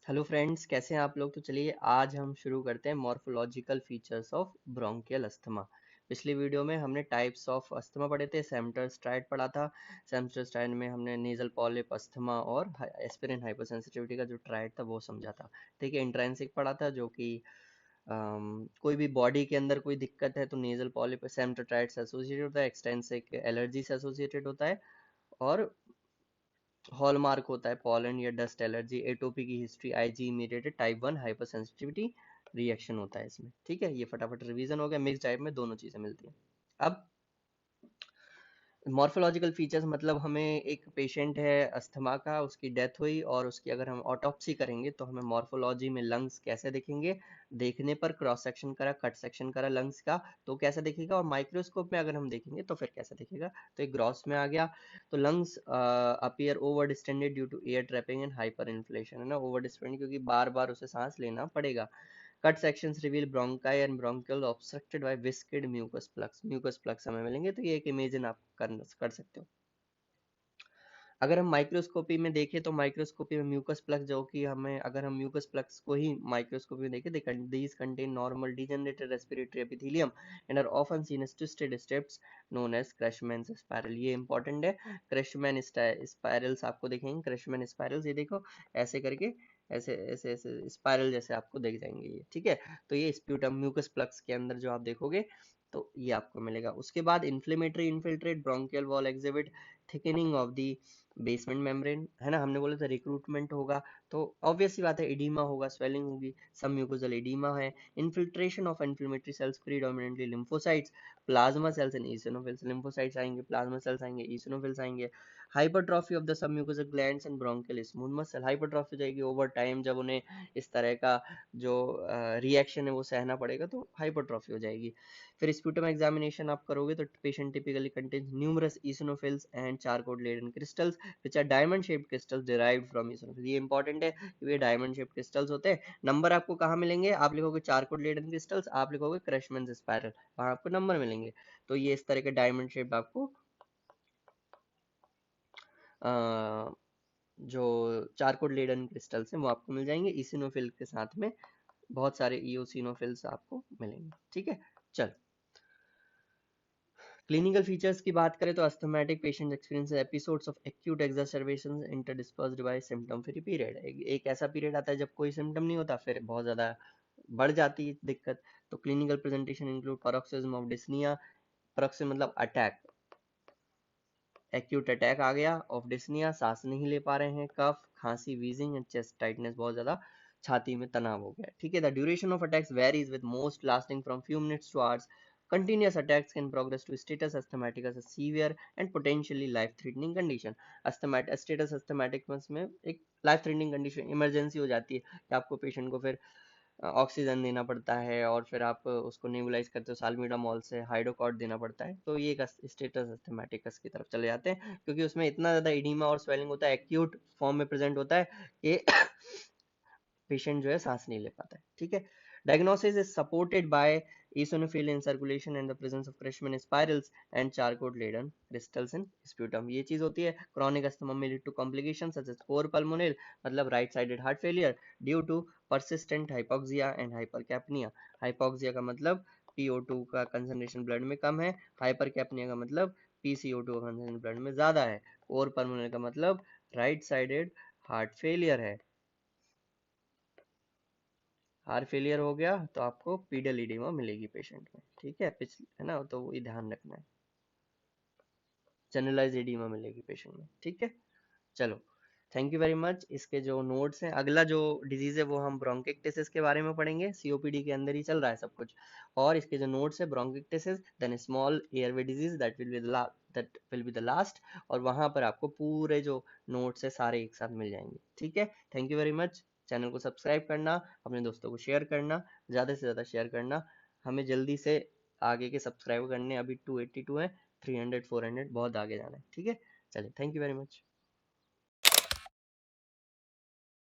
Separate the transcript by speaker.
Speaker 1: Hello friends, कैसे हैं आप लोग। तो चलिए आज हम शुरू करते हैं morphological features of bronchial asthma. पिछली वीडियो में हमने टाइप्स ऑफ अस्थमा पढ़े थे, सेम्टर स्ट्राइड पढ़ा था। सेम्टर स्ट्राइड में हमने नेजल पॉलिप अस्थमा और एस्पिरिन हाइपरसेंसिटिविटी का जो ट्राइड था वो समझा था। ठीक है, इंट्रांसिक पढ़ा था जो कि कोई भी बॉडी के अंदर कोई दिक्कत है तो नेजल पॉलिप सेम्टर ट्राइड से एसोसिएटेड होता है, एक्सटेंसिक एलर्जी से एसोसिएटेड होता है, और हॉलमार्क होता है पॉलन या डस्ट एलर्जी, एटोपी की history, IG E mediated type 1 hypersensitivity reaction होता है इसमें। ठीक है, ये फटाफट रिवीजन हो गया। मिक्स टाइप में दोनों चीजें मिलती हैं। अब मॉर्फोलॉजिकल फीचर्स मतलब हमें एक पेशेंट है अस्थमा का, उसकी डेथ हुई और उसकी अगर हम ऑटोप्सी करेंगे तो हमें मॉर्फोलॉजी में लंग्स कैसे दिखेंगे, देखने पर क्रॉस सेक्शन करा, कट सेक्शन करा लंग्स का तो कैसा दिखेगा, और माइक्रोस्कोप में अगर हम देखेंगे तो फिर कैसा दिखेगा। तो एक ग्रॉस में आ गया। तो lungs appear over distended due to air trapping and hyper inflation, है ना, ओवर डिस्टेंडेड क्योंकि बार बार उसे सांस लेना पड़ेगा। Cut sections reveal bronchi and bronchial obstructed by viscid mucus plugs. Mucus plugs हमें मिलेंगे, तो ये एक इमेजिन आप कर सकते हो। अगर हम माइक्रोस्कोपी में देखें तो माइक्रोस्कोपी में म्यूकस प्लग जो कि हमें, अगर हम म्यूकस प्लग्स को ही माइक्रोस्कोपी में देखें, these contain normal degenerated respiratory epithelium and are often seen as twisted strips known as Crashman's spiral। ये इंपॉर्टेंट है। क्रशमैन स्पायरल्स आपको देखेंगे, क्रशमैन स्पायरल्स ये देखो ऐसे करके, ऐसे ऐसे ऐसे स्पायरल जैसे आपको दिख जाएंगे ये। ठीक है, तो ये स्प्यूटम म्यूकस प्लग्स के अंदर जो आप देखोगे तो ये आपको मिलेगा। उसके बाद inflammatory infiltrate bronchial wall exhibit thickening of the basement membrane, है ना, हमने बोला था रिक्रूटमेंट होगा तो ऑब्वियस सी बात है एडिमा होगा, स्वेलिंग होगी, सब म्यूकोजल एडिमा है। Infiltration of inflammatory cells predominantly lymphocytes, plasma cells and eosinophils. Lymphocytes आएंगे, प्लाज्मा सेल्स आएंगे, ईसिनोफिल्स आएंगे। Hypertrophy of the submucosal glands and bronchial smooth muscle. हाइपरट्रॉफी हो जाएगी ओवर टाइम, जब उन्हें इस तरह का जो रिएक्शन है वो सहना पड़ेगा तो हाइपरट्रॉफी हो जाएगी। फिर स्प्यूटम एग्जामिनेशन आप करोगे तो patient typically contains numerous eosinophils and charcoal laden crystals which are diamond shaped crystals derived from eosinophils। ये इंपॉर्टेंट है कि ये डायमंड शेप्ड क्रिस्टल्स होते हैं। नंबर आपको कहाँ मिलेंगे, आप लिखोगे चारकोल लेडन क्रिस्टल्स, आप लिखोगे क्रशमैन स्पायरल, वहां आपको नंबर मिलेंगे। तो ये इस तरह के डायमंड शेप्ड आपको जो चारकोल लेडन क्रिस्टल्स हैं वो आपको मिल जाएंगे इसिनोफिल के साथ में। बहुत सारे इओसिनोफिल्स आपको मिलेंगे। ठीक है, चल क्लिनिकल फीचर्स की बात करें तो asthmatic patient experience episodes of acute exacerbation interspersed by symptom free period. एक ऐसा पीरियड आता है जब कोई सिम्टम नहीं होता, फिर बहुत ज्यादा बढ़ जाती है दिक्कत। तो clinical presentation include paroxysm of dyspnoea, paroxysm मतलब अटैक, एक्यूट अटैक आ गया ऑफ डिस्निया, सांस नहीं ले पा रहे हैं, कफ, खांसी, वीजिंग एंड चेस्ट टाइटनेस, बहुत ज्यादा छाती में तनाव हो गया। ठीक है, the duration of attacks varies with most lasting from few minutes two hours. Continuous attacks can progress to status asthmaticus, a severe and potentially life-threatening condition। status asthmaticus में एक life threatening condition इमरजेंसी हो जाती है कि आपको patient को फिर oxygen देना पड़ता है और फिर आप उसको नेबुलाइज करते हो साल्मीडामॉल से, हाइड्रोकॉर्ड देना पड़ता है। तो ये एक स्टेटस अस्थमैटिकस की तरफ चले जाते हैं क्योंकि उसमें इतना ज्यादा एडिमा और स्वेलिंग होता है, एक्यूट फॉर्म में प्रेजेंट होता है कि पेशेंट जो है सांस नहीं ले पाता है। ठीक है, diagnosis is supported by eosinophil in circulation and the presence of Crashman spirals and charcoal laden crystals in sputum। ये चीज होती है। chronic asthma may lead to complications such as core pulmonale मतलब right sided heart failure due to persistent hypoxia and hypercapnia। hypoxia का मतलब PO2 का concentration blood में कम है, hypercapnia का मतलब PCO2 का कंसंट्रेशन ब्लड में ज्यादा है, core pulmonale का मतलब right sided heart failure है। हार्ट फेलियर हो गया तो आपको पीडल इडिमा मिलेगी पेशेंट में। ठीक है, पिछले है ना, तो ये ध्यान रखना है। जनरलाइज इडिमा मिलेगी पेशेंट में। ठीक है, चलो थैंक यू वेरी मच। इसके जो नोट्स हैं, अगला जो डिजीज है वो हम ब्रोंकिक्टिसिस के बारे में पढ़ेंगे, सीओपीडी के अंदर ही चल रहा है सब कुछ। और इसके जो नोट्स है bronchiectasis, then small airway disease, that will be the last. और वहां पर आपको पूरे जो नोट्स है सारे एक साथ मिल जाएंगे। ठीक है, thank you very much. Channel को सब्सक्राइब करना, अपने दोस्तों को शेयर करना, ज़्यादा से ज़्यादा शेयर करना। हमें जल्दी से आगे के सब्सक्राइबर करने, अभी 282 है, 300 400 बहुत आगे जाना है। ठीक है, चलिए थैंक यू वेरी मच।